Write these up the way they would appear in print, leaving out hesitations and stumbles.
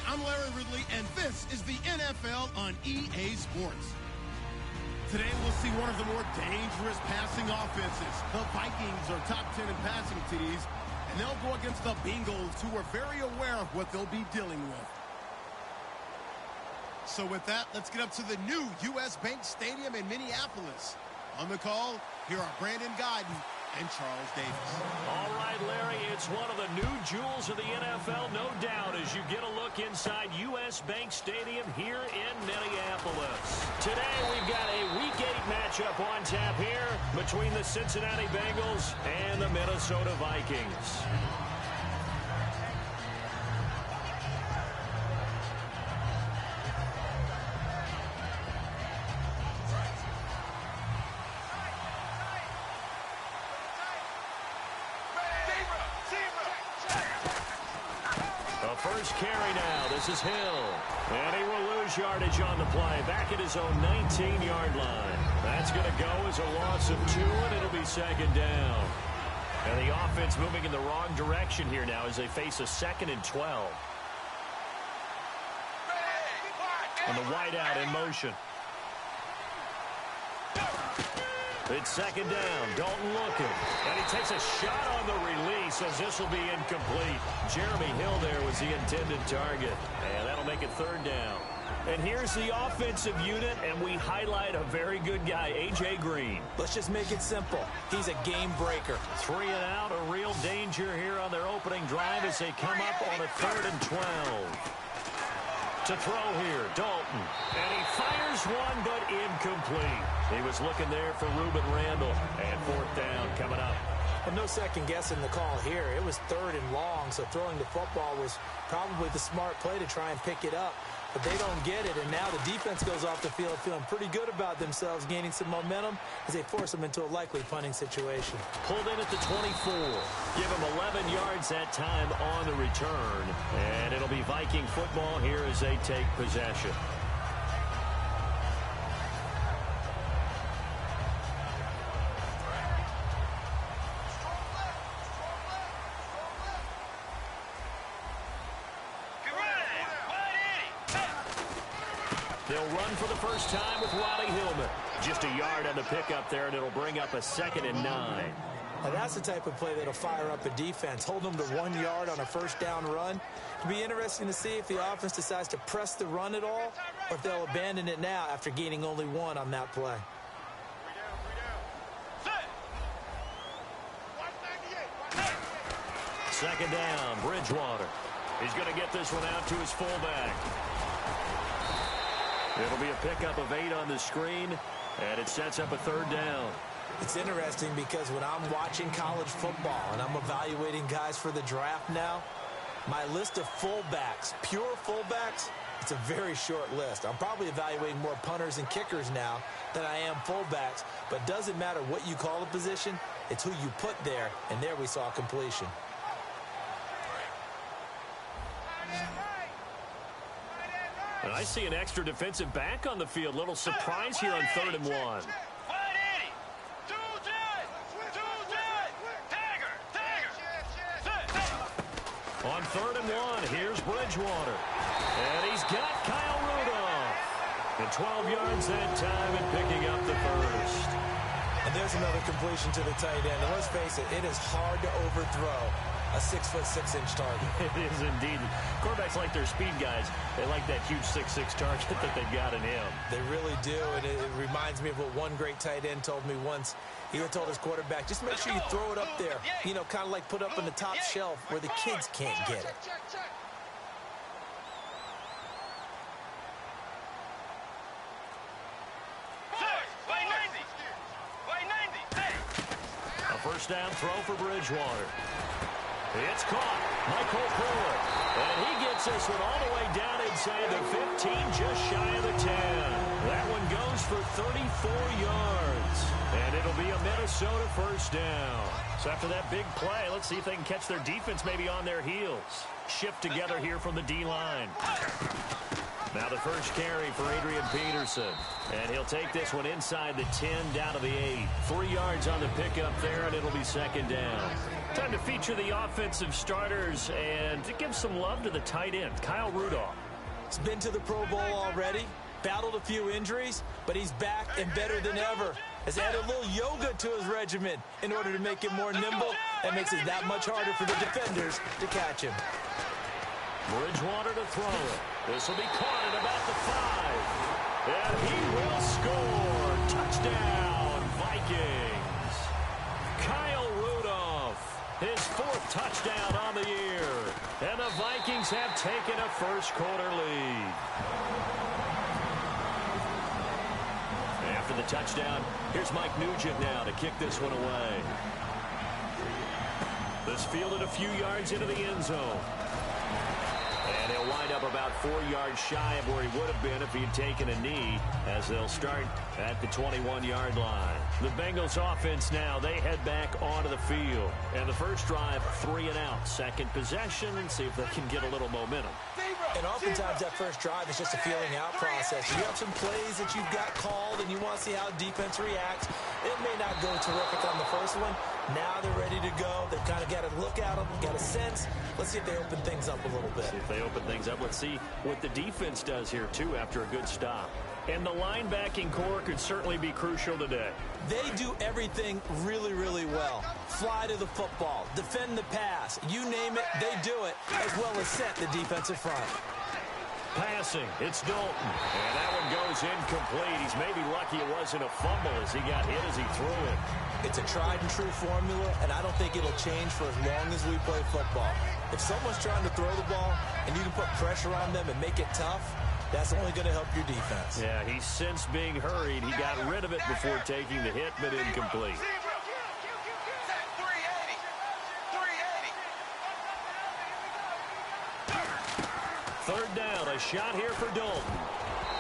I'm Larry Ridley, and this is the NFL on EA Sports. Today, we'll see one of the more dangerous passing offenses. The Vikings are top 10 in passing TDs, and they'll go against the Bengals, who are very aware of what they'll be dealing with. So with that, let's get up to the new U.S. Bank Stadium in Minneapolis. On the call, here are Brandon Guyton and Charles Davis. All right, Larry, it's one of the new jewels of the NFL, no doubt, as you get a look inside U.S. Bank Stadium here in Minneapolis. Today, we've got a Week 8 matchup on tap here between the Cincinnati Bengals and the Minnesota Vikings. First carry now. This is Hill. And he will lose yardage on the play. Back at his own 19-yard line. That's going to go as a loss of 2, and it'll be second down. And the offense moving in the wrong direction here now as they face a 2nd and 12. And the wideout in motion. It's second down. Dalton looking. And he takes a shot on the release as this will be incomplete. Jeremy Hill there was the intended target. And that'll make it third down. And here's the offensive unit, and we highlight a very good guy, A.J. Green. Let's just make it simple. He's a game breaker. 3 and out, a real danger here on their opening drive as they come up on a 3rd and 12. To throw here, Dalton. And he fires one, but incomplete. He was looking there for Reuben Randall. And 4th down coming up. Well, no second guessing the call here. It was 3rd and long, so throwing the football was probably the smart play to try and pick it up. But they don't get it, and now the defense goes off the field feeling pretty good about themselves, gaining some momentum as they force them into a likely punting situation. Pulled in at the 24. Give him 11 yards that time on the return. And it'll be Viking football here as they take possession. They'll run for the first time with Ronnie Hillman. Just a yard on the pickup there, and it'll bring up a 2nd and 9. Now that's the type of play that'll fire up a defense. Hold them to 1 yard on a first down run. It'll be interesting to see if the offense decides to press the run at all, or if they'll abandon it now after gaining only 1 on that play. Second down, Bridgewater. He's going to get this one out to his fullback. It'll be a pickup of 8 on the screen, and it sets up a 3rd down. It's interesting because when I'm watching college football and I'm evaluating guys for the draft now, my list of fullbacks, pure fullbacks, it's a very short list. I'm probably evaluating more punters and kickers now than I am fullbacks, but it doesn't matter what you call the position, it's who you put there, and there we saw completion. And I see an extra defensive back on the field. Little surprise here on 3rd and 1. On 3rd and 1, here's Bridgewater. And he's got Kyle Rudolph. And 12 yards that time and picking up the first. And there's another completion to the tight end. And let's face it, it is hard to overthrow a 6'6" target. It is indeed. Quarterbacks like their speed guys. They like that huge 6'6" target that they've got in him. They really do, and it reminds me of what one great tight end told me once. He had told his quarterback, just make sure you throw it up there. You know, kind of like put up on the top shelf where the kids can't get it. A first down throw for Bridgewater. It's caught. Michael Porter. And he gets this one all the way down inside the 15, just shy of the 10. That one goes for 34 yards. And it'll be a Minnesota first down. So after that big play, let's see if they can catch their defense maybe on their heels. Shift together here from the D-line. Now the first carry for Adrian Peterson. And he'll take this one inside the 10 down to the 8. 3 yards on the pickup there, and it'll be second down. Time to feature the offensive starters and to give some love to the tight end, Kyle Rudolph. He's been to the Pro Bowl already, battled a few injuries, but he's back and better than ever. Has added a little yoga to his regimen in order to make him more nimble. That makes it that much harder for the defenders to catch him. Bridgewater to throw it. This will be caught at about the 5. And he will score. Touchdown, Vikings. Kyle Rudolph, his 4th touchdown on the year. And the Vikings have taken a first-quarter lead. After the touchdown, here's Mike Nugent now to kick this one away. This fielded a few yards into the end zone. And he'll wind up about 4 yards shy of where he would have been if he had taken a knee, as they'll start at the 21-yard line. The Bengals offense now, they head back onto the field. And the first drive, 3 and out. Second possession, and see if they can get a little momentum. And oftentimes that first drive is just a feeling out process. You have some plays that you've got called, and you want to see how defense reacts. It may not go terrific on the first one. Now they're ready to go. They've kind of got a look at them, got a sense. Let's see if they open things up a little bit. See if they open things up. Let's see what the defense does here, too, after a good stop. And the linebacking core could certainly be crucial today. They do everything really, really well. Fly to the football, defend the pass, you name it, they do it, as well as set the defensive front. Passing, it's Dalton. And that one goes incomplete. He's maybe lucky it wasn't a fumble as he got hit as he threw it. It's a tried-and-true formula, and I don't think it'll change for as long as we play football. If someone's trying to throw the ball and you can put pressure on them and make it tough, that's only going to help your defense. Yeah, he's since being hurried. He got rid of it before taking the hit, but incomplete. Third down, a shot here for Dalton.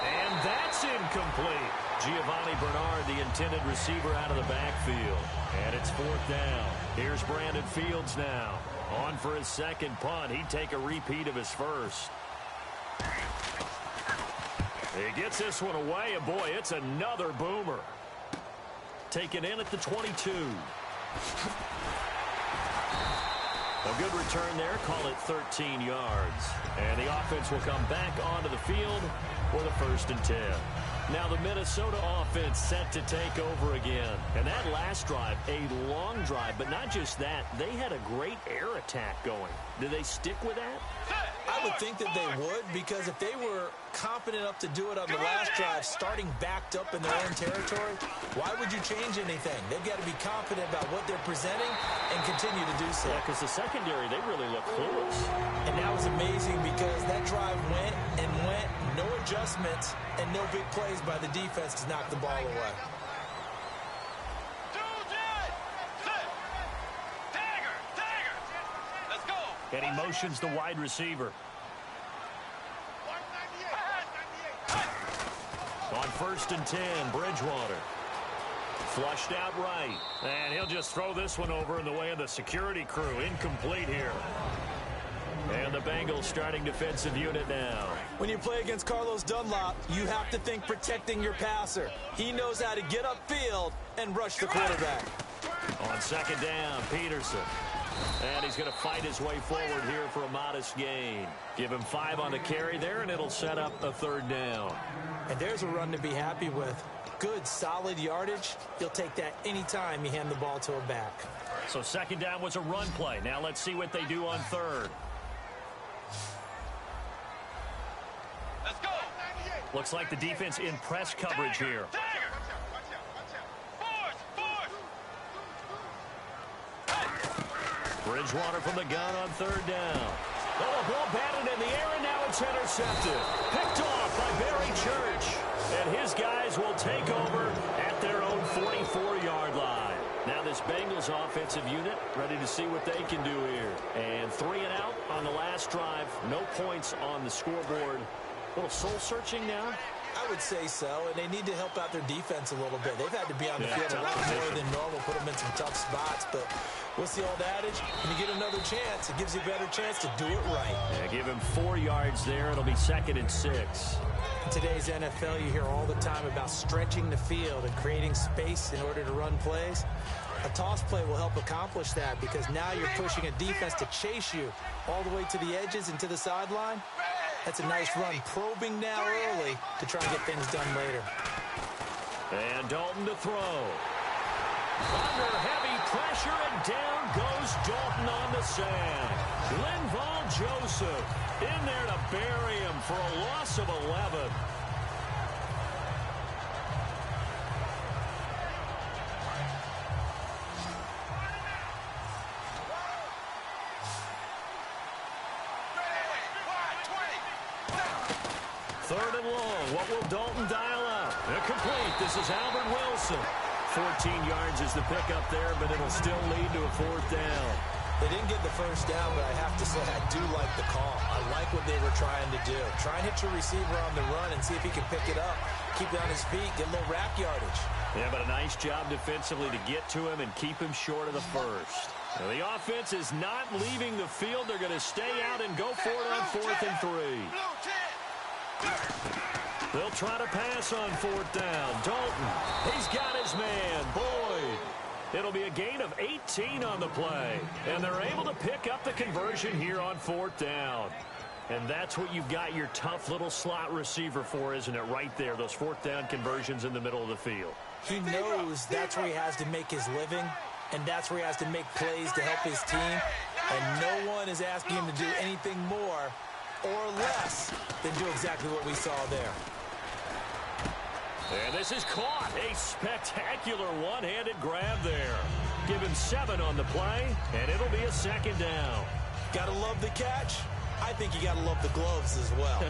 And that's incomplete. Giovanni Bernard, the intended receiver, out of the backfield. And it's 4th down. Here's Brandon Fields now. On for his second punt. He'd take a repeat of his first. He gets this one away, and boy, it's another boomer. Taken in at the 22. A good return there, call it 13 yards. And the offense will come back onto the field for the 1st and 10. Now the Minnesota offense set to take over again. And that last drive, a long drive, but not just that, they had a great air attack going. Do they stick with that? I would think that they would, because if they were confident enough to do it on the last drive, starting backed up in their own territory, why would you change anything? They've got to be confident about what they're presenting and continue to do so. Yeah, because the secondary, they really look clueless. And that was amazing because that drive went and went, no adjustments, and no big plays by the defense to knock the ball away. And he motions the wide receiver. On 1st and 10, Bridgewater. Flushed out right. And he'll just throw this one over in the way of the security crew. Incomplete here. And the Bengals starting defensive unit now. When you play against Carlos Dunlop, you have to think protecting your passer. He knows how to get upfield and rush the quarterback. On 2nd down, Peterson. And he's going to fight his way forward here for a modest gain. Give him 5 on the carry there, and it'll set up a 3rd down. And there's a run to be happy with. Good, solid yardage. You'll take that anytime you hand the ball to a back. So 2nd down was a run play. Now let's see what they do on 3rd. Let's go. Looks like the defense in press coverage here. Bridgewater from the gun on 3rd down. Oh, a ball batted in the air, and now it's intercepted. Picked off by Barry Church. And his guys will take over at their own 44-yard line. Now this Bengals offensive unit ready to see what they can do here. And 3 and out on the last drive. No points on the scoreboard. A little soul-searching now. I would say so, and they need to help out their defense a little bit. They've had to be on the field a lot more than normal, put them in some tough spots. But what's the old adage? When you get another chance, it gives you a better chance to do it right. Yeah, give him 4 yards there. It'll be 2nd and 6. In today's NFL, you hear all the time about stretching the field and creating space in order to run plays. A toss play will help accomplish that because now you're pushing a defense to chase you all the way to the edges and to the sideline. That's a nice run, probing now early to try and get things done later. And Dalton to throw. Under heavy pressure, and down goes Dalton on the sand. Linval Joseph in there to bury him for a loss of 11. Third and long. What will Dalton dial up? Complete. This is Albert Wilson. 14 yards is the pickup there, but it'll still lead to a fourth down. They didn't get the first down, but I have to say I do like the call. I like what they were trying to do. Try and hit your receiver on the run and see if he can pick it up. Keep it on his feet, get a little rack yardage. Yeah, but a nice job defensively to get to him and keep him short of the first. Now, the offense is not leaving the field. They're going to stay out and go for it on 4th and 3. They'll try to pass on 4th down. Dalton, he's got his man, Boyd. It'll be a gain of 18 on the play. And they're able to pick up the conversion here on 4th down. And that's what you've got your tough little slot receiver for, isn't it? Right there, those 4th down conversions in the middle of the field. He knows that's where he has to make his living, and that's where he has to make plays to help his team. And no one is asking him to do anything more or less than do exactly what we saw there. And this is caught. A spectacular one-handed grab there. Give him 7 on the play, and it'll be a 2nd down. Gotta love the catch. I think you gotta love the gloves as well.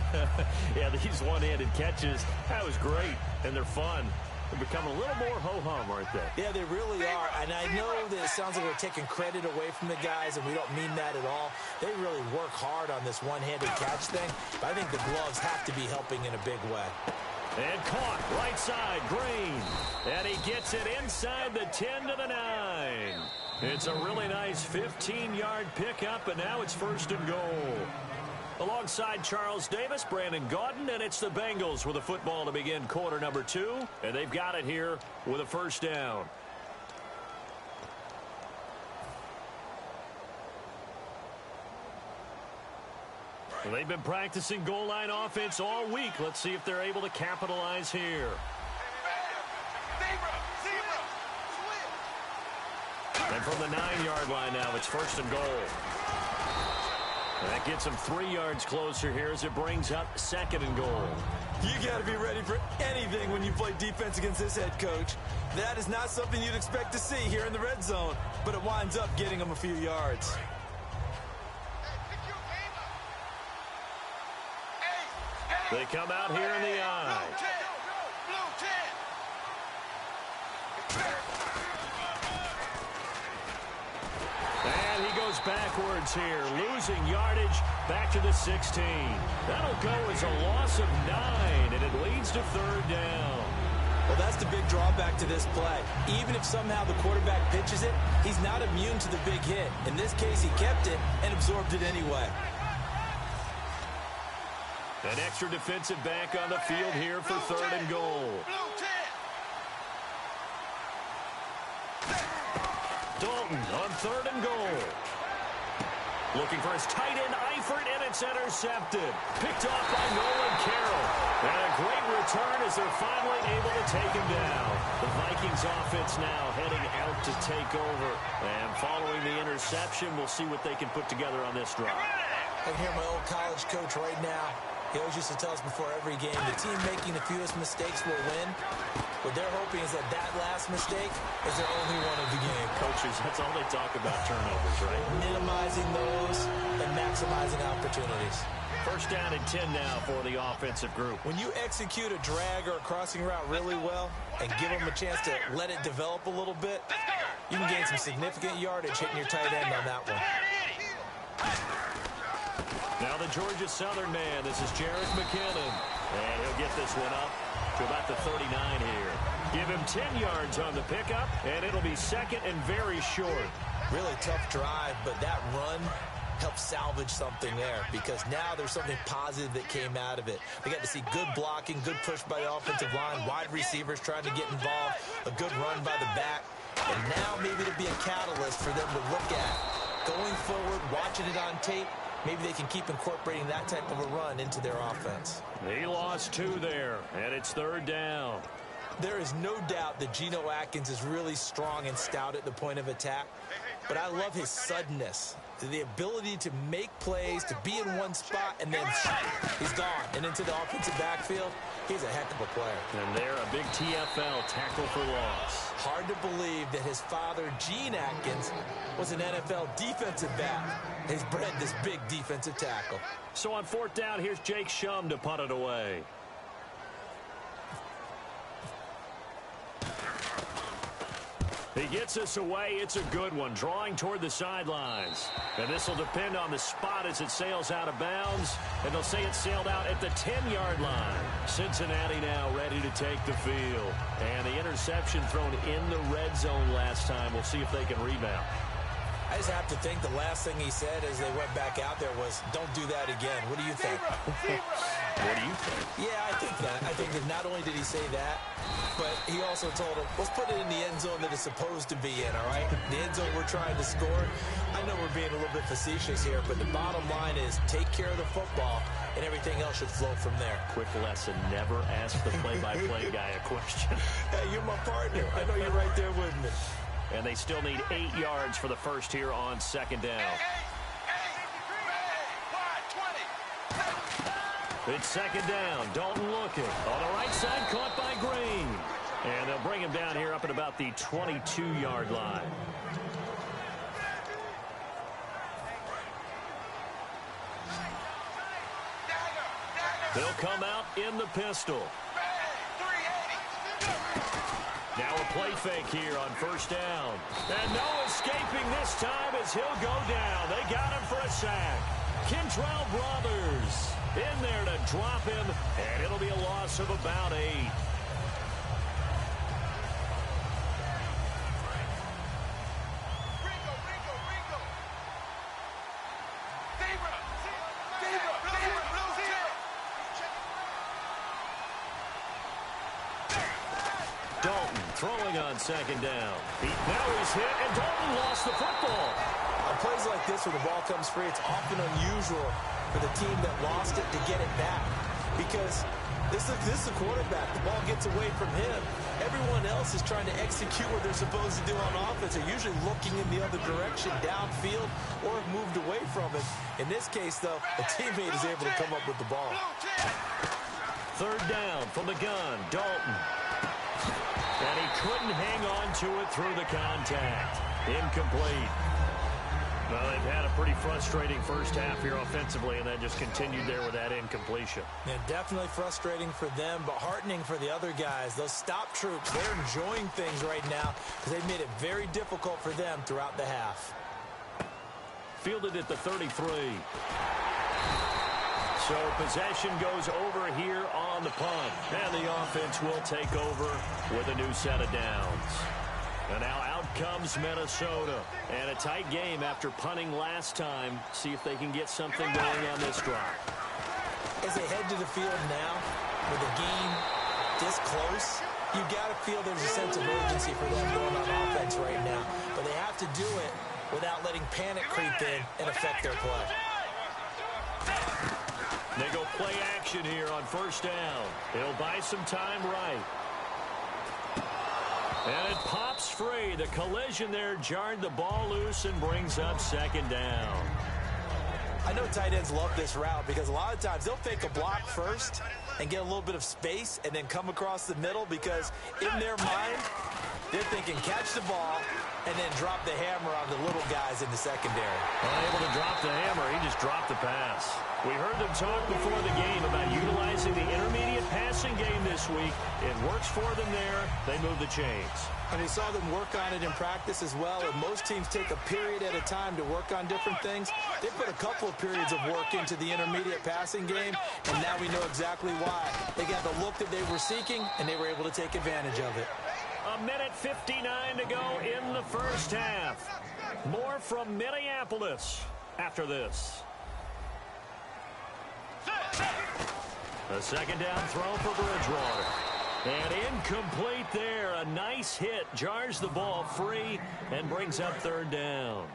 Yeah, these one-handed catches, that was great, and they're fun. They've become a little more ho-hum, aren't they? Yeah, they really are. And I know that it sounds like we're taking credit away from the guys, and we don't mean that at all. They really work hard on this one-handed catch thing, but I think the gloves have to be helping in a big way. And caught, right side, Green. And he gets it inside the 10 to the 9. It's a really nice 15-yard pickup, and now it's 1st and goal. Alongside Charles Davis, Brandon Gaudin, and it's the Bengals with the football to begin quarter number 2. And they've got it here with a 1st down. Well, they've been practicing goal line offense all week. Let's see if they're able to capitalize here. And from the 9-yard line now, it's 1st and goal. And that gets them 3 yards closer here as it brings up 2nd and goal. You got to be ready for anything when you play defense against this head coach. That is not something you'd expect to see here in the red zone, but it winds up getting them a few yards. They come out here in the eye. And he goes backwards here, losing yardage back to the 16. That'll go as a loss of 9, and it leads to 3rd down. Well, that's the big drawback to this play. Even if somehow the quarterback pitches it, he's not immune to the big hit. In this case, he kept it and absorbed it anyway. An extra defensive back on the field here for 3rd and goal. Dalton on 3rd and goal. Looking for his tight end, Eifert, and it's intercepted. Picked off by Nolan Carroll. And a great return as they're finally able to take him down. The Vikings offense now heading out to take over. And following the interception, we'll see what they can put together on this drive. I can hear my old college coach right now. He always used to tell us before every game, the team making the fewest mistakes will win. What they're hoping is that that last mistake is their only one of the game. Coaches, that's all they talk about, turnovers, right? Minimizing those and maximizing opportunities. 1st down and 10 now for the offensive group. When you execute a drag or a crossing route really well and give them a chance to let it develop a little bit, you can gain some significant yardage hitting your tight end on that one. Now the Georgia Southern man, this is Jerick McKinnon. And he'll get this one up to about the 39 here. Give him 10 yards on the pickup, and it'll be 2nd and very short. Really tough drive, but that run helped salvage something there because now there's something positive that came out of it. We got to see good blocking, good push by the offensive line, wide receivers trying to get involved, a good run by the back. And now maybe it'll be a catalyst for them to look at going forward, watching it on tape. Maybe they can keep incorporating that type of a run into their offense. He lost 2 there, and it's 3rd down. There is no doubt that Geno Atkins is really strong and stout at the point of attack, but I love his suddenness, the ability to make plays, to be in one spot, and then he's gone. And into the offensive backfield, he's a heck of a player. And they're a big TFL, tackle for loss. Hard to believe that his father, Gene Atkins, was an NFL defensive back. He's bred this big defensive tackle. So on 4th down, here's Jake Shum to punt it away. He gets us away. It's a good one, drawing toward the sidelines. And this will depend on the spot as it sails out of bounds. And they'll say it sailed out at the 10-yard line. Cincinnati now ready to take the field. And the interception thrown in the red zone last time. We'll see if they can rebound. I just have to think the last thing he said as they went back out there was, don't do that again. What do you think? What do you think? Yeah, I think that. I think that not only did he say that, but he also told him, let's put it in the end zone that it's supposed to be in, all right? The end zone we're trying to score. I know we're being a little bit facetious here, but the bottom line is take care of the football, and everything else should flow from there. Quick lesson, never ask the play-by-play guy a question. Hey, you're my partner. I know you're right there with me. And they still need 8 yards for the first here on 2nd down. It's 2nd down. Dalton looking. On the right side, caught by Green. And they'll bring him down here up at about the 22-yard line. They'll come out in the pistol. Now a play fake here on 1st down. And no escaping this time as he'll go down. They got him for a sack. Kentrell Brothers in there to drop him, and it'll be a loss of about 8. Dalton throwing on 2nd down. Now he's hit, and Dalton lost the football. On plays like this where the ball comes free, it's often unusual for the team that lost it to get it back. Because this is a quarterback. The ball gets away from him. Everyone else is trying to execute what they're supposed to do on offense. They're usually looking in the other direction, downfield, or have moved away from it. In this case, though, a teammate is able to come up with the ball. 3rd down from the gun, Dalton. And he couldn't hang on to it through the contact. Incomplete. Well, they've had a pretty frustrating first half here offensively, and then just continued there with that incompletion. Yeah, definitely frustrating for them, but heartening for the other guys. Those stop troops, they're enjoying things right now because they've made it very difficult for them throughout the half. Fielded at the 33. So possession goes over here on the punt. And the offense will take over with a new set of downs. And now out comes Minnesota. And a tight game after punting last time. See if they can get something going on this drive. As they head to the field now, with the game this close, you got to feel there's a sense of urgency for them going on offense right now. But they have to do it without letting panic creep in and affect their play. They go play action here on 1st down. They'll buy some time right. And it pops free. The collision there jarred the ball loose and brings up 2nd down. I know tight ends love this route because a lot of times they'll fake a block first and get a little bit of space and then come across the middle because in their mind, they're thinking catch the ball and then drop the hammer on the little guys in the secondary. Unable to drop the hammer, he just dropped the pass. We heard them talk before the game about utilizing the intermediate passing game this week. It works for them there. They move the chains. And we saw them work on it in practice as well. And most teams take a period at a time to work on different things. They put a couple of periods of work into the intermediate passing game, and now we know exactly why. They got the look that they were seeking, and they were able to take advantage of it. 1:59 to go in the first half. More from Minneapolis after this. A 2nd down throw for Bridgewater. And incomplete there. A nice hit. Jars the ball free and brings up third down.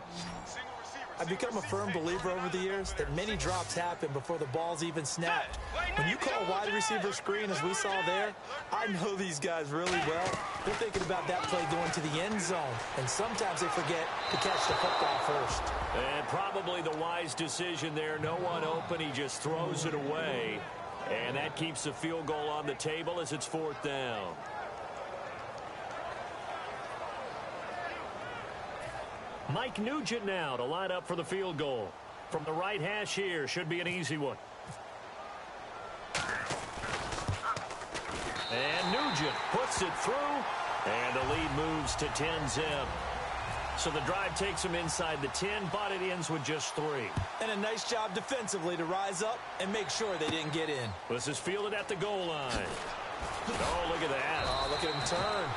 I've become a firm believer over the years that many drops happen before the ball's even snapped. When you call a wide receiver screen, as we saw there, I know these guys really well. They're thinking about that play going to the end zone, and sometimes they forget to catch the football first. And probably the wise decision there. No one open. He just throws it away. And that keeps the field goal on the table as it's fourth down. Mike Nugent now to line up for the field goal. From the right hash here, should be an easy one. And Nugent puts it through, and the lead moves to 10-zip. So the drive takes him inside the 10, but it ends with just 3. And a nice job defensively to rise up and make sure they didn't get in. This is fielded at the goal line. Oh, look at that. Oh, look at him turn.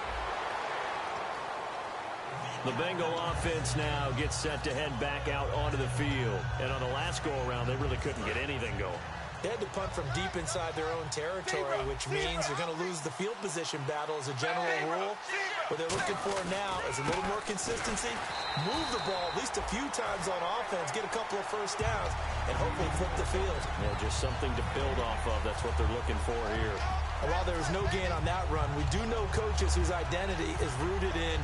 The Bengal offense now gets set to head back out onto the field. And on the last go-around, they really couldn't get anything going. They had to punt from deep inside their own territory, which means they're going to lose the field position battle as a general rule. What they're looking for now is a little more consistency, move the ball at least a few times on offense, get a couple of first downs, and hopefully flip the field. Yeah, just something to build off of. That's what they're looking for here. And while there was no gain on that run, we do know coaches whose identity is rooted in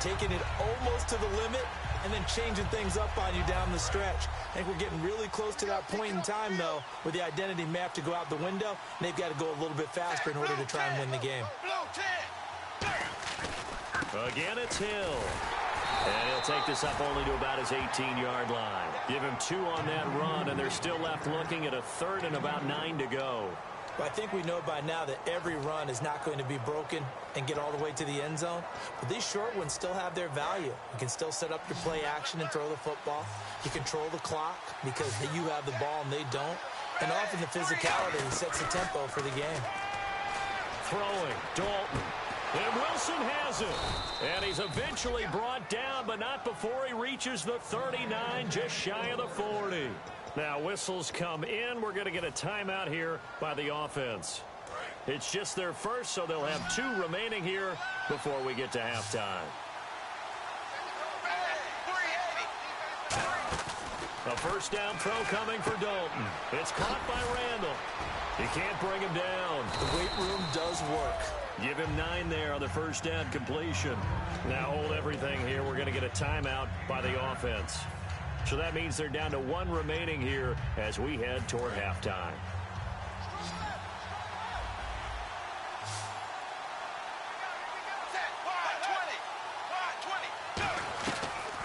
taking it almost to the limit and then changing things up on you down the stretch. I think we're getting really close to that point in time, though, where the identity may have to go out the window, and they've got to go a little bit faster in order to try and win the game. Again, it's Hill. And he'll take this up only to about his 18-yard line. Give him 2 on that run, and they're still left looking at a third and about 9 to go. Well, I think we know by now that every run is not going to be broken and get all the way to the end zone. But these short ones still have their value. You can still set up your play action and throw the football. You control the clock because you have the ball and they don't. And often the physicality sets the tempo for the game. Throwing, Dalton. And Wilson has it. And he's eventually brought down, but not before he reaches the 39, just shy of the 40. Now whistles come in. We're going to get a timeout here by the offense. It's just their first, so they'll have 2 remaining here before we get to halftime. A first down throw coming for Dalton. It's caught by Randall. He can't bring him down. The weight room does work. Give him 9 there on the first down completion. Now hold everything here. We're going to get a timeout by the offense. So that means they're down to 1 remaining here as we head toward halftime.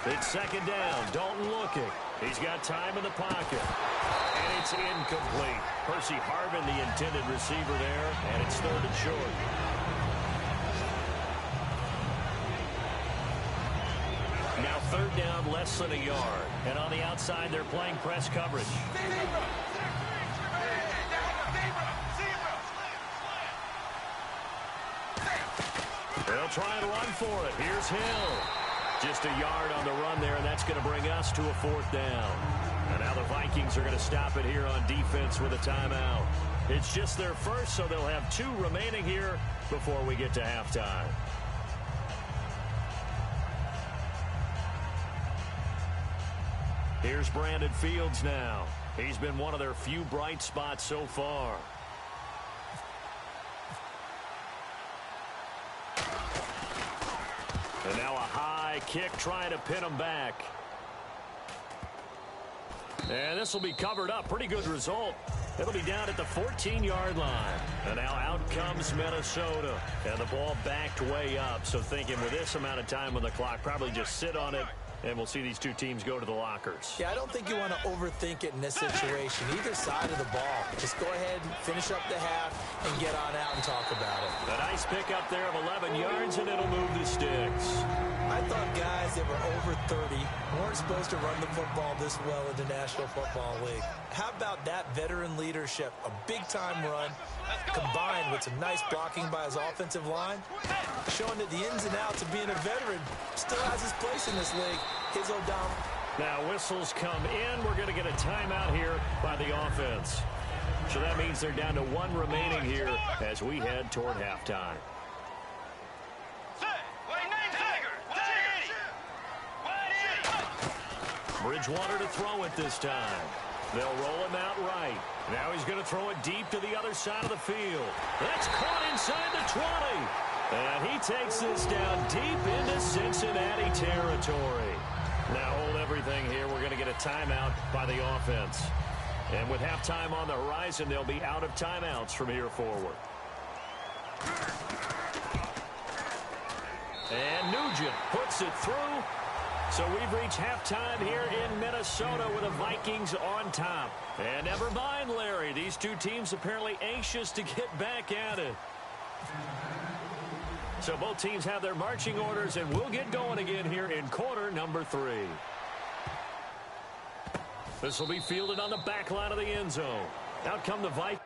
It's second down. Dalton looking. He's got time in the pocket. And it's incomplete. Percy Harvin, the intended receiver there, and it's third and short. Now third down, less than a yard. And on the outside, they're playing press coverage. They'll try and run for it. Here's Hill. Just a yard on the run there, and that's going to bring us to a 4th down. And now the Vikings are going to stop it here on defense with a timeout. It's just their first, so they'll have 2 remaining here before we get to halftime. Here's Brandon Fields now. He's been one of their few bright spots so far. And now a high kick trying to pin him back. And this will be covered up. Pretty good result. It'll be down at the 14-yard line. And now out comes Minnesota. And the ball backed way up. So thinking with this amount of time on the clock, probably just sit on it. And we'll see these 2 teams go to the lockers. Yeah, I don't think you want to overthink it in this situation. Either side of the ball. Just go ahead and finish up the half and get on out and talk about it. A nice pick up there of 11 yards, and it'll move the sticks. I thought guys that were over 30 weren't supposed to run the football this well in the National Football League. How about that veteran leadership? A big-time run combined with some nice blocking by his offensive line, showing that the ins and outs of being a veteran still has his place in this league. His O'Donnell. Now whistles come in. We're going to get a timeout here by the offense. So that means they're down to 1 remaining here as we head toward halftime. Bridgewater to throw it this time. They'll roll him out right. Now he's going to throw it deep to the other side of the field. That's caught inside the 20. And he takes this down deep into Cincinnati territory. Now hold everything here. We're going to get a timeout by the offense. And with halftime on the horizon, they'll be out of timeouts from here forward. And Nugent puts it through. So we've reached halftime here in Minnesota with the Vikings on top. And never mind, Larry, these two teams apparently anxious to get back at it. So both teams have their marching orders, and we'll get going again here in quarter number 3. This will be fielded on the back line of the end zone. Out come the Vikings.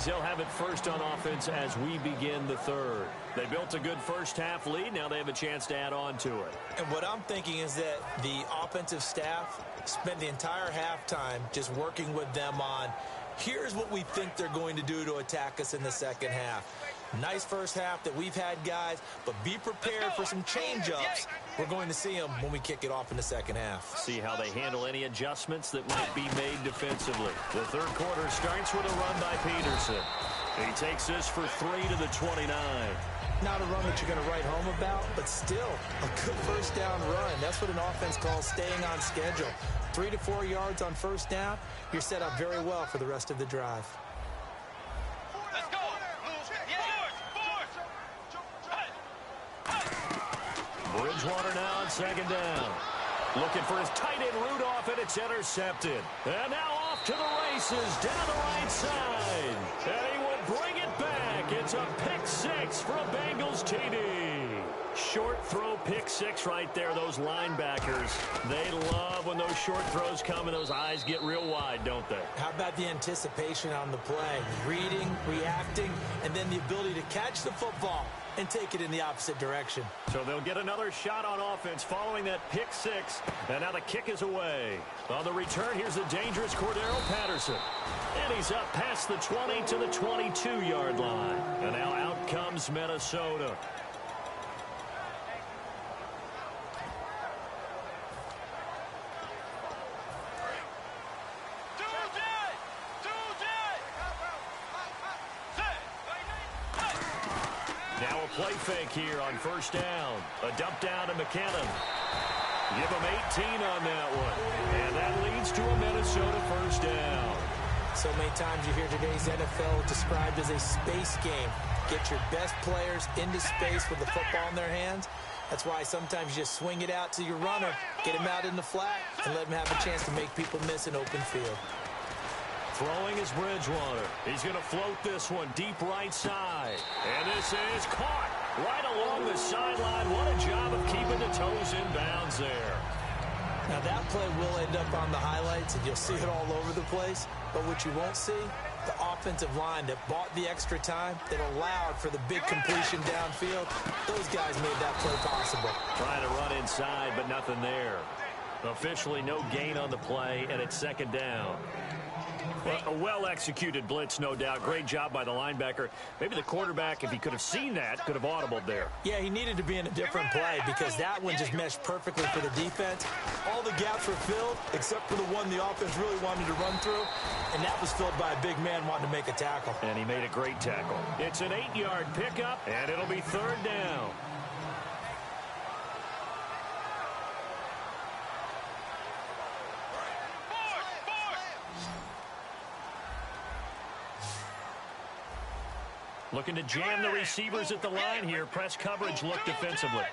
They'll have it first on offense as we begin the third. They built a good first-half lead. Now they have a chance to add on to it. And what I'm thinking is that the offensive staff spent the entire halftime just working with them on, here's what we think they're going to do to attack us in the second half. Nice first half that we've had, guys, but be prepared for some change-ups. We're going to see them when we kick it off in the second half. See how they handle any adjustments that might be made defensively. The third quarter starts with a run by Peterson. He takes this for 3 to the 29. Not a run that you're going to write home about, but still a good first down run. That's what an offense calls staying on schedule. 3 to 4 yards on first down, you're set up very well for the rest of the drive. Bridgewater now on second down. Looking for his tight end Rudolph, and it's intercepted. And now off to the races down the right side. And he will bring it back. It's a pick 6 for a Bengals TD. Short throw pick 6 right there. Those linebackers, they love when those short throws come and those eyes get real wide, don't they? How about the anticipation on the play? Reading, reacting, and then the ability to catch the football and take it in the opposite direction. So they'll get another shot on offense following that pick 6. And now the kick is away. On the return, here's the dangerous Cordero Patterson. And he's up past the 20 to the 22-yard line. And now out comes Minnesota. Now a play fake here on first down. A dump down to McKinnon. Give him 18 on that one. And that leads to a Minnesota first down. So many times you hear today's NFL described as a space game. Get your best players into space with the football in their hands. That's why sometimes you just swing it out to your runner, get him out in the flat, and let him have a chance to make people miss an open field. Throwing is Bridgewater. He's going to float this one deep right side. And this is caught right along the sideline. What a job of keeping the toes in bounds there. Now that play will end up on the highlights, and you'll see it all over the place. But what you won't see, the offensive line that bought the extra time, that allowed for the big completion downfield, those guys made that play possible. Trying to run inside, but nothing there. Officially no gain on the play, and it's second down. Well, a well-executed blitz, no doubt. Great job by the linebacker. Maybe the quarterback, if he could have seen that, could have audibled there. Yeah, he needed to be in a different play because that one just meshed perfectly for the defense. All the gaps were filled except for the one the offense really wanted to run through, and that was filled by a big man wanting to make a tackle. And he made a great tackle. It's an 8-yard pickup, and it'll be third down. Looking to jam the receivers at the line here. Press coverage look defensively.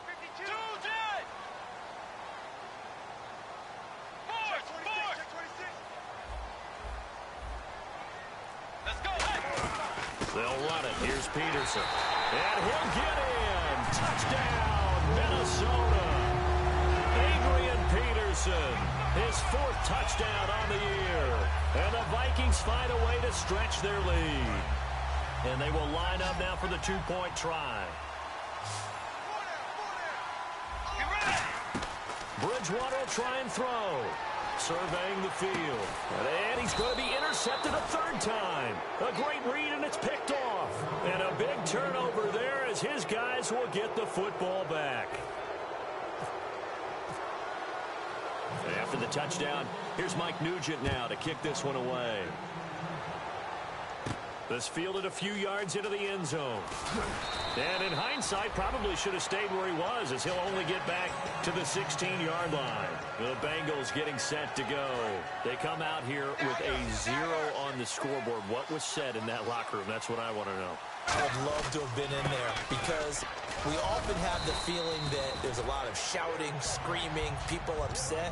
They'll run it. Here's Peterson. And he'll get in. Touchdown, Minnesota. Adrian Peterson, his 4th touchdown on the year. And the Vikings find a way to stretch their lead. And they will line up now for the 2-point try. Bridgewater will try and throw. Surveying the field. And he's going to be intercepted a third time. A great read, and it's picked off. And a big turnover there as his guys will get the football back. After the touchdown, here's Mike Nugent now to kick this one away. This fielded a few yards into the end zone. And in hindsight, probably should have stayed where he was, as he'll only get back to the 16-yard line. The Bengals getting set to go. They come out here with a 0 on the scoreboard. What was said in that locker room? That's what I want to know. I would love to have been in there, because we often have the feeling that there's a lot of shouting, screaming, people upset.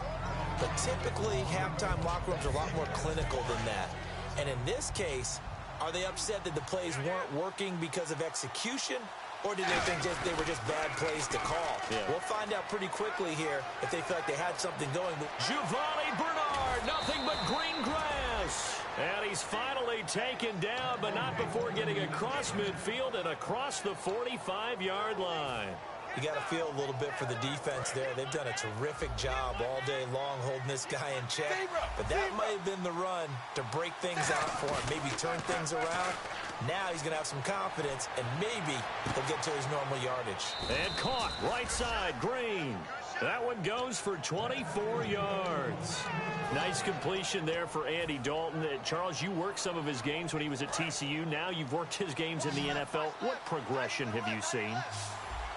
But typically, halftime locker rooms are a lot more clinical than that. And in this case, are they upset that the plays weren't working because of execution, or did they think they were just bad plays to call? Yeah. We'll find out pretty quickly here if they feel like they had something going. Giovanni Bernard, nothing but green grass. And he's finally taken down, but not before getting across midfield and across the 45-yard line. You got to feel a little bit for the defense there. They've done a terrific job all day long holding this guy in check. But that might have been the run to break things out for him, maybe turn things around. Now he's going to have some confidence, and maybe he'll get to his normal yardage. And caught right side, Green. That one goes for 24 yards. Nice completion there for Andy Dalton. Charles, you worked some of his games when he was at TCU. Now you've worked his games in the NFL. What progression have you seen?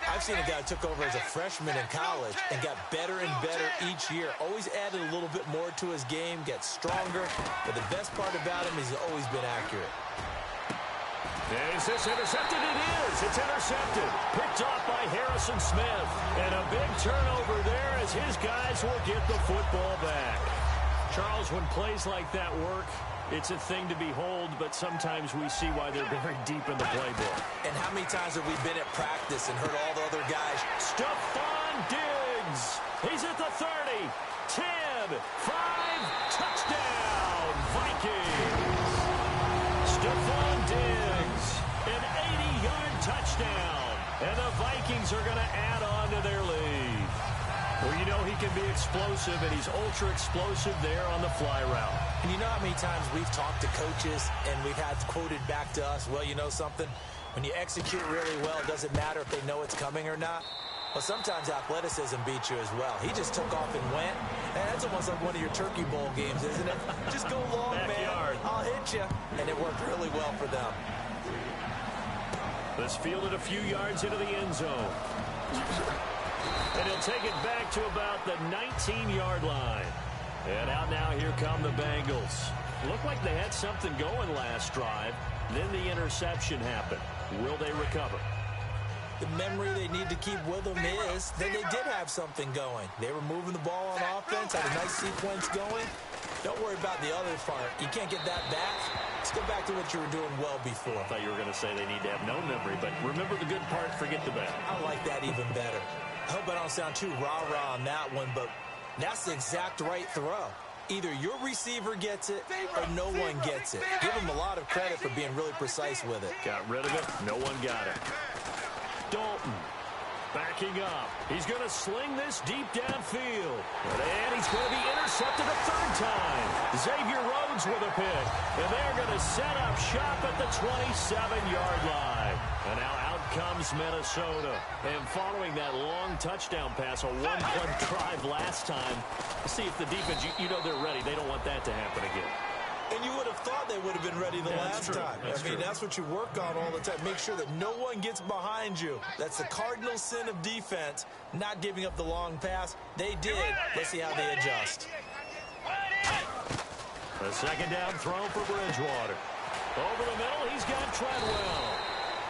I've seen a guy who took over as a freshman in college and got better and better each year. Always added a little bit more to his game, gets stronger. But the best part about him is he's always been accurate. Is this intercepted? It is. It's intercepted. Picked off by Harrison Smith. And a big turnover there as his guys will get the football back. Charles, when plays like that work, it's a thing to behold, but sometimes we see why they're very deep in the playbook. And how many times have we been at practice and heard all the other guys? Stephon Diggs. He's at the 30, 10, 5, touchdown, Vikings. Stephon Diggs, an 80-yard touchdown. And the Vikings are going to add on to their lead. Well, you know he can be explosive, and he's ultra-explosive there on the fly route. And you know how many times we've talked to coaches and we've had quoted back to us, well, you know something? When you execute really well, it doesn't matter if they know it's coming or not. Well, sometimes athleticism beats you as well. He just took off and went. And that's almost like one of your Turkey Bowl games, isn't it? Just go long, Backyard. man. I'll hit you. And it worked really well for them. This fielded a few yards into the end zone. And he'll take it back to about the 19-yard line. And out now, here come the Bengals. Looked like they had something going last drive. Then the interception happened. Will they recover? The memory they need to keep with them is that they did have something going. They were moving the ball on offense, had a nice sequence going. Don't worry about the other part. You can't get that back. Let's go back to what you were doing well before. I thought you were going to say they need to have no memory, but remember the good part, forget the bad. I like that even better. I hope I don't sound too rah-rah on that one, but that's the exact right throw. Either your receiver gets it or no one gets it. Give him a lot of credit for being really precise with it. Got rid of it. No one got it. Dalton backing up. He's going to sling this deep downfield. And he's going to be intercepted a third time. Xavier Rhodes with a pick. And they're going to set up shop at the 27-yard line. And now out comes Minnesota. And following that long touchdown pass, a one-play drive last time, see if the defense, you know they're ready. They don't want that to happen again. And you would have thought they would have been ready the last time. I mean, that's what you work on all the time. Make sure that no one gets behind you. That's the cardinal sin of defense, not giving up the long pass. They did. Let's see how they adjust. A second down throw for Bridgewater. Over the middle, he's got Treadwell.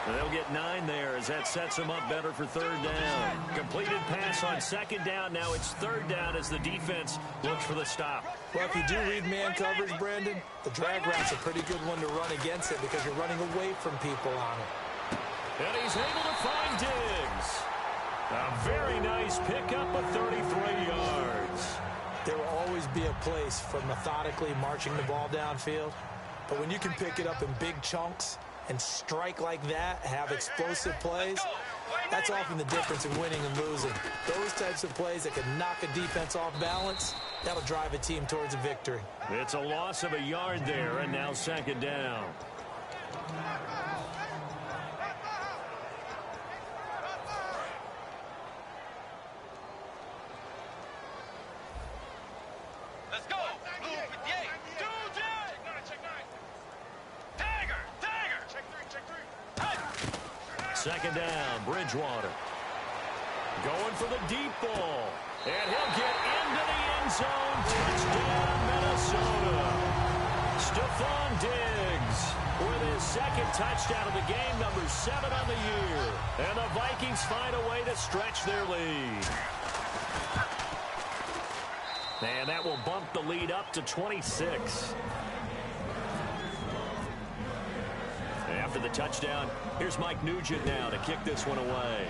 And they'll get 9 there as that sets them up better for third down. Completed pass on second down. Now it's third down as the defense looks for the stop. Well, if you do read man coverage, Brandon, the drag route's a pretty good one to run against it because you're running away from people on it. And he's able to find Diggs. A very nice pickup of 33 yards. There will always be a place for methodically marching the ball downfield. But when you can pick it up in big chunks and strike like that, have explosive plays, That's often the difference in winning and losing. Those types of plays that can knock a defense off balance, that'll drive a team towards a victory. It's a loss of a yard there, and now second down. Let's go. Blue 58. Dagger. Check three. Second down, Bridgewater. Going for the deep ball. And he'll get into the end zone. Touchdown, Minnesota. Stephon Diggs with his second touchdown of the game, number 7 on the year. And the Vikings find a way to stretch their lead. And that will bump the lead up to 26. After the touchdown, here's Mike Nugent now to kick this one away.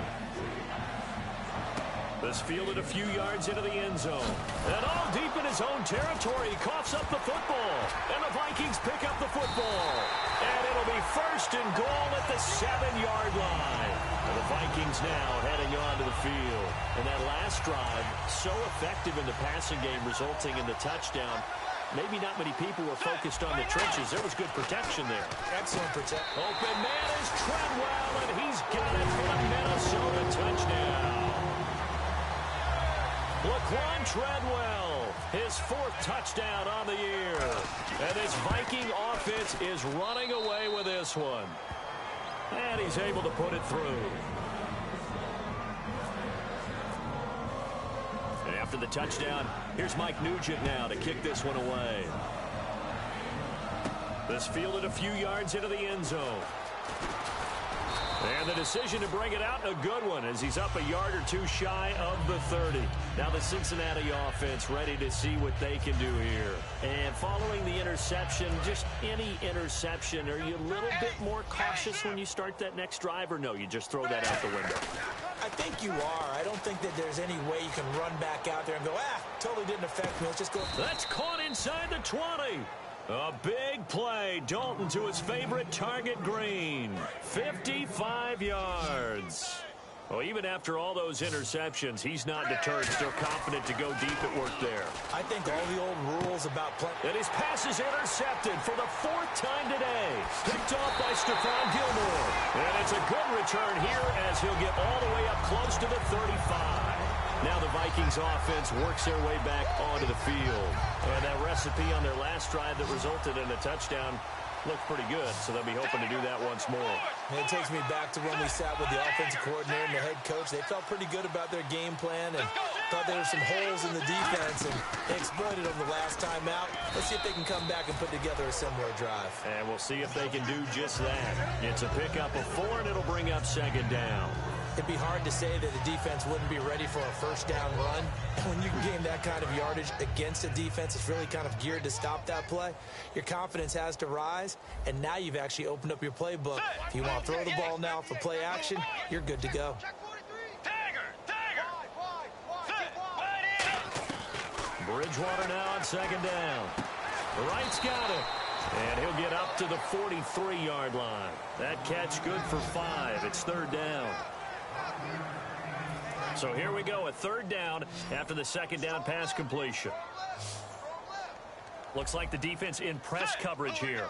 This fielded a few yards into the end zone. And all deep in his own territory, he coughs up the football. And the Vikings pick up the football. And it'll be first and goal at the 7-yard line. And the Vikings now heading onto the field. And that last drive, so effective in the passing game, resulting in the touchdown. Maybe not many people were focused on the trenches. There was good protection there. Excellent protection. Open man is Treadwell, and he's got it for a Minnesota touchdown. Laquan Treadwell, his 4th touchdown on the year. And this Viking offense is running away with this one. And he's able to put it through. And after the touchdown, here's Mike Nugent now to kick this one away. This fielded a few yards into the end zone. And the decision to bring it out, a good one, as he's up a yard or two shy of the 30. Now the Cincinnati offense ready to see what they can do here. And following the interception, just any interception, are you a little bit more cautious when you start that next drive, or no, you just throw that out the window? I think you are. I don't think that there's any way you can run back out there and go, totally didn't affect me. Let's just go. That's caught inside the 20. A big play. Dalton to his favorite target, Green. 55 yards. Well, even after all those interceptions, he's not deterred. Still confident to go deep at work there. I think all the old rules about playing. And his pass is intercepted for the 4th time today. Picked off by Stephon Gilmore. And it's a good return here as he'll get all the way up close to the 35. Now the Vikings offense works their way back onto the field. And that recipe on their last drive that resulted in a touchdown looked pretty good, so they'll be hoping to do that once more. And it takes me back to when we sat with the offensive coordinator and the head coach. They felt pretty good about their game plan and thought there were some holes in the defense, and they exploited them the last time out. Let's see if they can come back and put together a similar drive. And we'll see if they can do just that. It's a pickup of 4, and it'll bring up second down. It'd be hard to say that the defense wouldn't be ready for a first down run. When you can gain that kind of yardage against a defense that's really kind of geared to stop that play, your confidence has to rise, and now you've actually opened up your playbook. If you want to throw the ball now for play action, you're good to go. Bridgewater now on second down. Wright's got it. And he'll get up to the 43-yard line. That catch good for 5. It's 3rd down. So here we go, a 3rd down after the second down pass completion. Looks like the defense in press coverage here.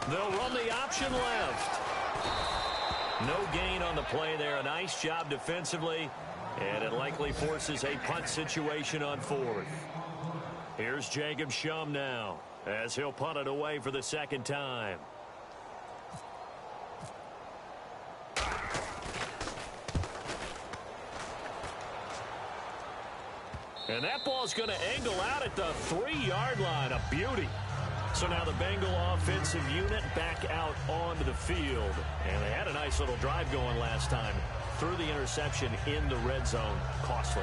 They'll run the option left. No gain on the play there. A nice job defensively. And it likely forces a punt situation on 4th. Here's Jacob Shum now as he'll punt it away for the 2nd time. And that ball's going to angle out at the 3-yard line. A beauty. So now the Bengal offensive unit back out onto the field. And they had a nice little drive going last time. Threw the interception in the red zone. Costly.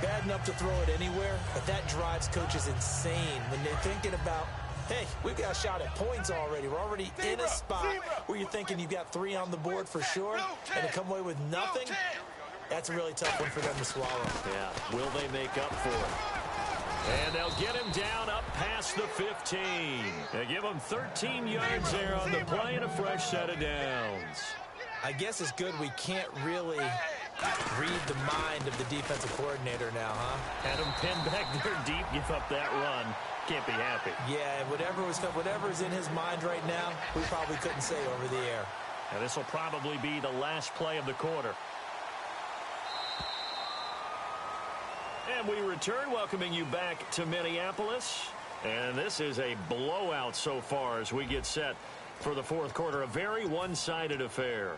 Bad enough to throw it anywhere, but that drives coaches insane when they're thinking about, hey, we've got a shot at points already. We're already in a spot where you're thinking you've got 3 on the board for sure, and to come away with nothing, that's a really tough one for them to swallow. Yeah, will they make up for it? And they'll get him down up past the 15. They give him 13 yards there on the play and a fresh set of downs. I guess it's good we can't really read the mind of the defensive coordinator now, huh? Had him pinned back there deep, give up that run. Can't be happy. Yeah, whatever's in his mind right now, we probably couldn't say over the air. And this will probably be the last play of the quarter. And we return, welcoming you back to Minneapolis. And this is a blowout so far as we get set for the fourth quarter. A very one-sided affair.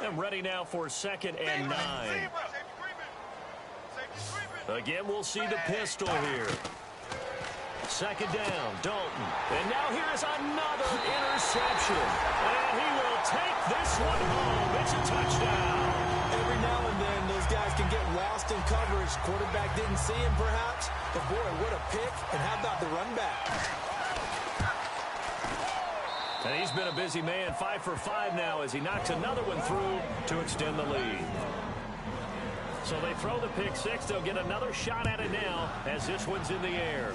And ready now for 2nd and 9. Again, we'll see the pistol here. 2nd down, Dalton. And now here's another interception. And he will take this one home. It's a touchdown. Every now and then, those guys can get lost in coverage. Quarterback didn't see him, perhaps. But, boy, what a pick. And how about the run back? And he's been a busy man, 5 for 5 now as he knocks another one through to extend the lead. So they throw the pick six. They'll get another shot at it now as this one's in the air.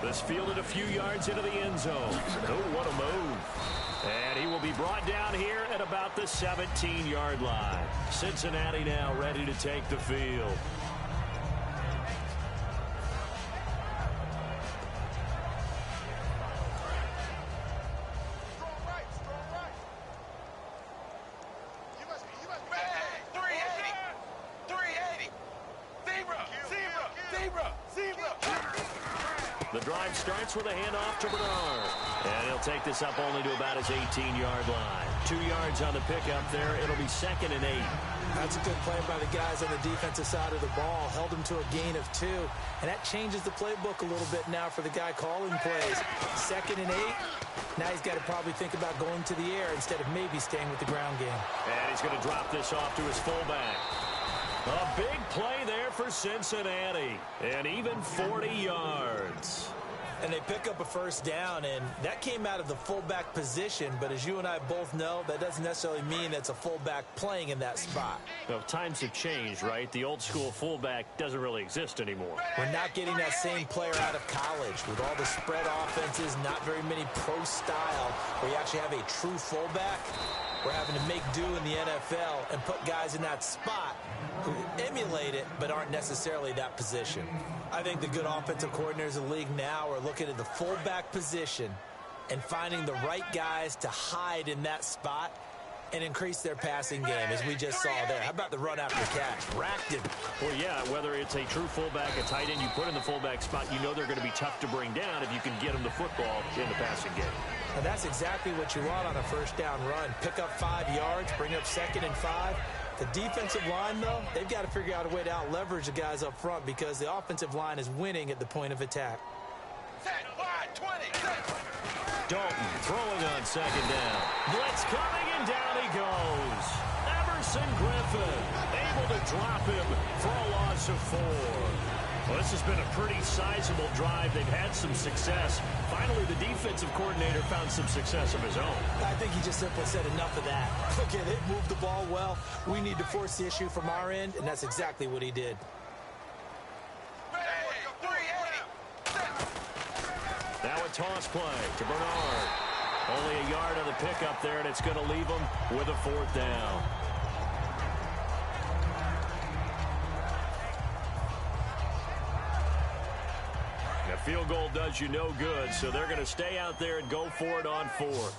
This fielded a few yards into the end zone. Oh, what a move. And he will be brought down here at about the 17-yard line. Cincinnati now ready to take the field. The drive starts with a handoff to Bernard. And he'll take this up only to about his 18-yard line. 2 yards on the pickup there. It'll be 2nd and 8. That's a good play by the guys on the defensive side of the ball. Held him to a gain of 2. And that changes the playbook a little bit now for the guy calling plays. 2nd and 8. Now he's got to probably think about going to the air instead of maybe staying with the ground game. And he's going to drop this off to his fullback. A big play there for Cincinnati. And even 40 yards. And they pick up a first down, and that came out of the fullback position. But as you and I both know, that doesn't necessarily mean it's a fullback playing in that spot. Well, times have changed, right? The old school fullback doesn't really exist anymore. We're not getting that same player out of college. With all the spread offenses, not very many pro style, where you actually have a true fullback. We're having to make do in the NFL and put guys in that spot who emulate it but aren't necessarily that position. I think the good offensive coordinators in the league now are looking at the fullback position and finding the right guys to hide in that spot and increase their passing game, as we just saw there. How about the run after catch? Racked him. Well, yeah, whether it's a true fullback, a tight end you put in the fullback spot, you know they're going to be tough to bring down if you can get them the football in the passing game. And that's exactly what you want on a first down run. Pick up 5 yards, bring up 2nd and 5. The defensive line, though, they've got to figure out a way to out-leverage the guys up front because the offensive line is winning at the point of attack. Dalton throwing on 2nd down. Blitz coming, and down he goes. Everson Griffin able to drop him for a loss of 4. Well, this has been a pretty sizable drive. They've had some success. Finally, the defensive coordinator found some success of his own. I think he just simply said enough of that. Okay, they moved the ball well. We need to force the issue from our end, and that's exactly what he did. Now a toss play to Bernard. Only a yard on the pickup there, and it's going to leave him with a 4th down. A field goal does you no good, so they're going to stay out there and go for it on 4th.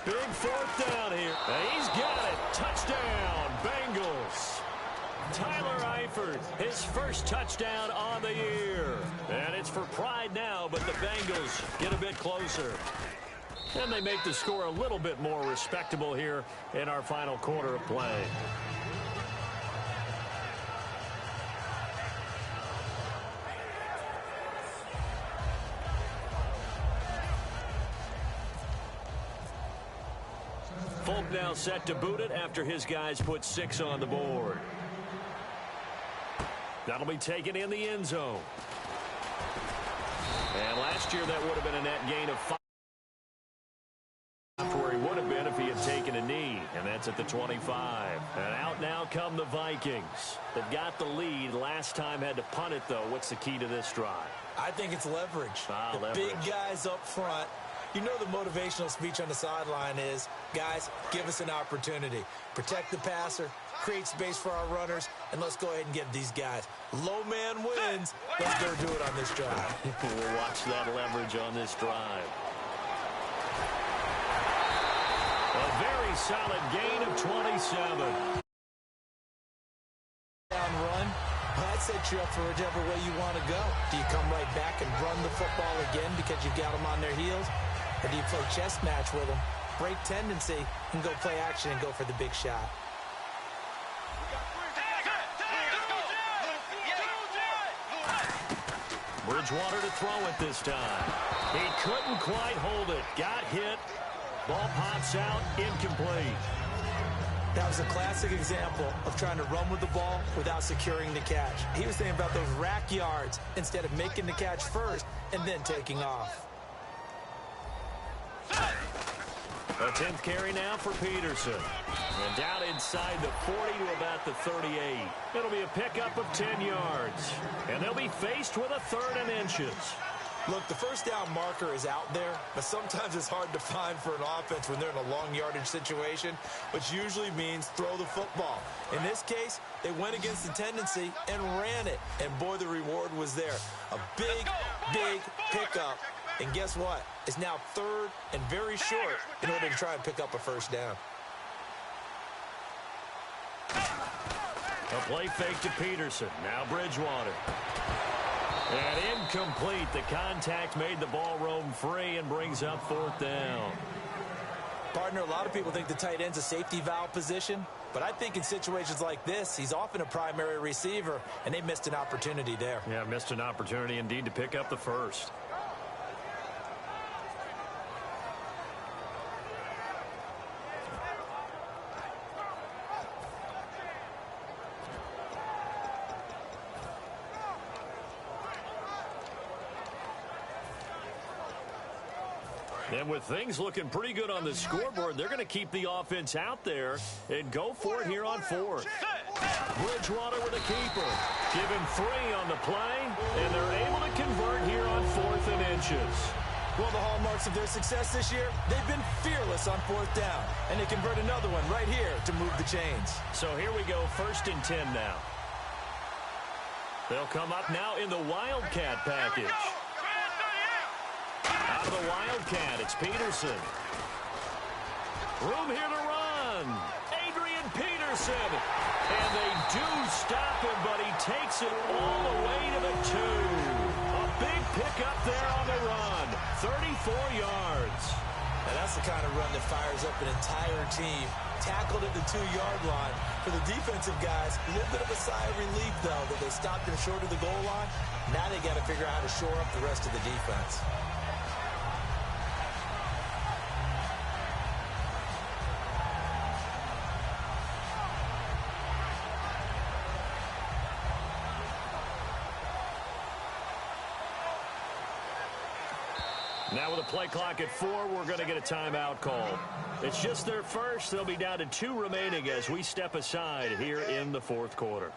Big 4th down here. And he's got it. Touchdown, Bengals. Tyler Eifert, his first touchdown on the year. And it's for pride now, but the Bengals get a bit closer. And they make the score a little bit more respectable here in our final quarter of play. Folk now set to boot it after his guys put 6 on the board. That'll be taken in the end zone. And last year that would have been a net gain of 5 where he would have been. at the 25. And out now come the Vikings. They've got the lead. Last time had to punt it, though. What's the key to this drive? I think it's leverage. The leverage. Big guys up front. You know the motivational speech on the sideline is, guys, give us an opportunity. Protect the passer, create space for our runners, and let's go ahead and get these guys. Low man wins. Let's go do it on this drive. We'll watch that leverage on this drive. A very solid gain of 27. Down run. That sets you up for whichever way you want to go. Do you come right back and run the football again because you've got them on their heels? Or do you play chess match with them, break tendency, and go play action and go for the big shot? Bridgewater to throw it this time. He couldn't quite hold it. Got hit. Ball pops out, incomplete. That was a classic example of trying to run with the ball without securing the catch. He was thinking about those rack yards instead of making the catch first and then taking off. A 10th carry now for Peterson. And down inside the 40 to about the 38. It'll be a pickup of 10 yards. And they'll be faced with a 3rd and inches. Look, the first down marker is out there, but sometimes it's hard to find for an offense when they're in a long yardage situation, which usually means throw the football. In this case, they went against the tendency and ran it. And boy, the reward was there. A big, big pickup. And guess what? It's now 3rd and very short in order to try and pick up a first down. A play fake to Peterson. Now Bridgewater. And incomplete. The contact made the ball roam free and brings up 4th down. Partner, a lot of people think the tight end's a safety valve position, but I think in situations like this, he's often a primary receiver, and they missed an opportunity there. Yeah, missed an opportunity indeed to pick up the first. And with things looking pretty good on the scoreboard, they're going to keep the offense out there and go for it here on 4th. Bridgewater with a keeper. Give him 3 on the play, and they're able to convert here on 4th and inches. Well, the hallmarks of their success this year, they've been fearless on 4th down, and they convert another one right here to move the chains. So here we go, 1st and 10 now. They'll come up now in the Wildcat package. Out of the Wildcat, it's Peterson. Room here to run. Adrian Peterson. And they do stop him, but he takes it all the way to the 2. A big pickup there on the run. 34 yards. Now that's the kind of run that fires up an entire team. Tackled at the 2-yard line. For the defensive guys, a little bit of a sigh of relief, though, that they stopped him short of the goal line. Now they got to figure out how to shore up the rest of the defense. Now with a play clock at 4, we're going to get a timeout call. It's just their first. They'll be down to 2 remaining as we step aside here in the 4th quarter.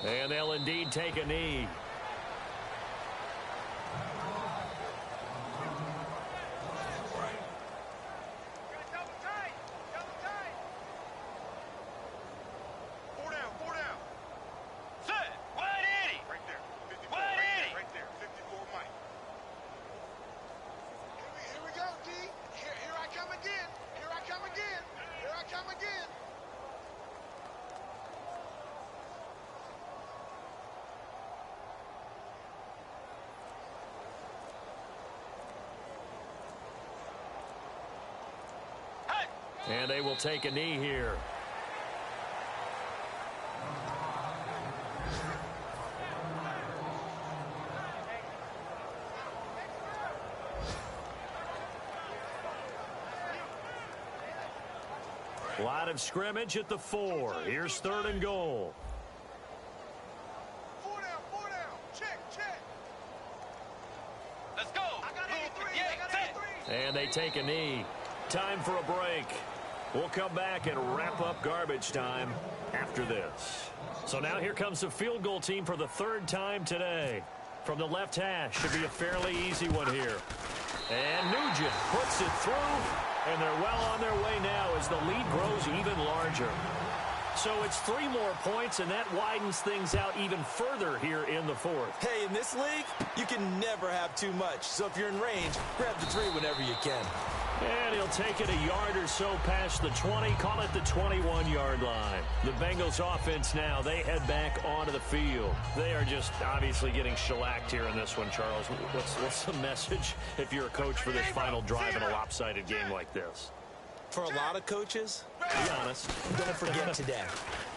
And they'll indeed take a knee. And they will take a knee here. Line of scrimmage at the 4. Here's 3rd and goal. 4 down. Check. Let's go. I got and they take a knee. Time for a break. We'll come back and wrap up garbage time after this. So now here comes the field goal team for the 3rd time today. From the left hash, should be a fairly easy one here. And Nugent puts it through. And they're well on their way now as the lead grows even larger. So it's 3 more points, and that widens things out even further here in the 4th. Hey, in this league, you can never have too much. So if you're in range, grab the 3 whenever you can. And he'll take it a yard or so past the 20, call it the 21-yard line. The Bengals offense now, they head back onto the field. They are just obviously getting shellacked here in this one, Charles. What's the message if you're a coach for this final drive in a lopsided game like this? For a lot of coaches, be honest, don't forget today.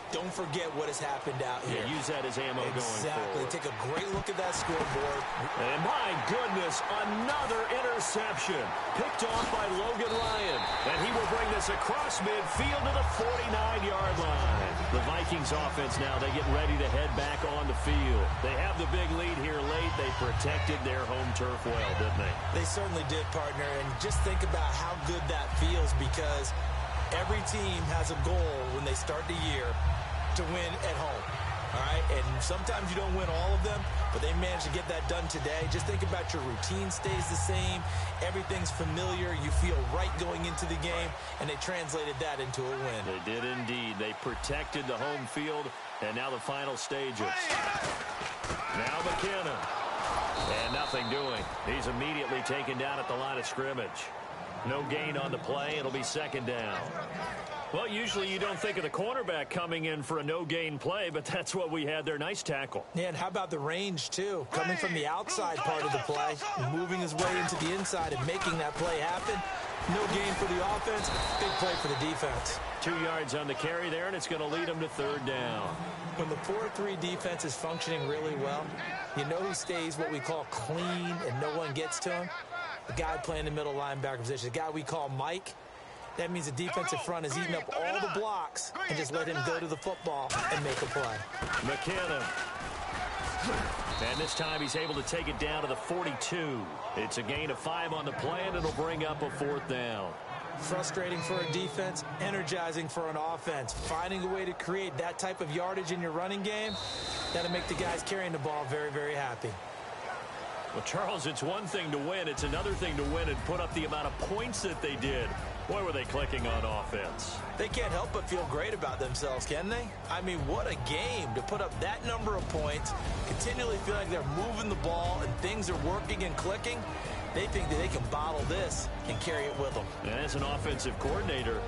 Don't forget what has happened out here. Yeah, use that as ammo going forward. Exactly. Take a great look at that scoreboard. And my goodness, another interception. Picked off by Logan Ryan. And he will bring this across midfield to the 49-yard line. The Vikings offense now, they get ready to head back on the field. They have the big lead here late. They protected their home turf well, didn't they? They certainly did, partner. And just think about how good that feels, because every team has a goal when they start the year to win at home, all right? And sometimes you don't win all of them, but they managed to get that done today. Just think about your routine stays the same. Everything's familiar. You feel right going into the game, and they translated that into a win. They did indeed. They protected the home field, and now the final stages. Now McKenna. And nothing doing. He's immediately taken down at the line of scrimmage. No gain on the play. It'll be 2nd down. Well, usually you don't think of the cornerback coming in for a no-gain play, but that's what we had there. Nice tackle. Yeah, and how about the range, too? Coming from the outside part of the play, moving his way into the inside and making that play happen. No gain for the offense, big play for the defense. 2 yards on the carry there, and it's going to lead them to 3rd down. When the 4-3 defense is functioning really well, you know who stays what we call clean and no one gets to him? The guy playing the middle linebacker position, the guy we call Mike. That means the defensive front is eating up all the blocks and just let him go to the football and make a play. McKenna. And this time he's able to take it down to the 42. It's a gain of 5 on the play, and it'll bring up a 4th down. Frustrating for a defense, energizing for an offense. Finding a way to create that type of yardage in your running game, that'll make the guys carrying the ball very, very happy. Well, Charles, it's one thing to win. It's another thing to win and put up the amount of points that they did. Boy, were they clicking on offense. They can't help but feel great about themselves, can they? I mean, what a game to put up that number of points, continually feel like they're moving the ball and things are working and clicking. They think that they can bottle this and carry it with them. And as an offensive coordinator,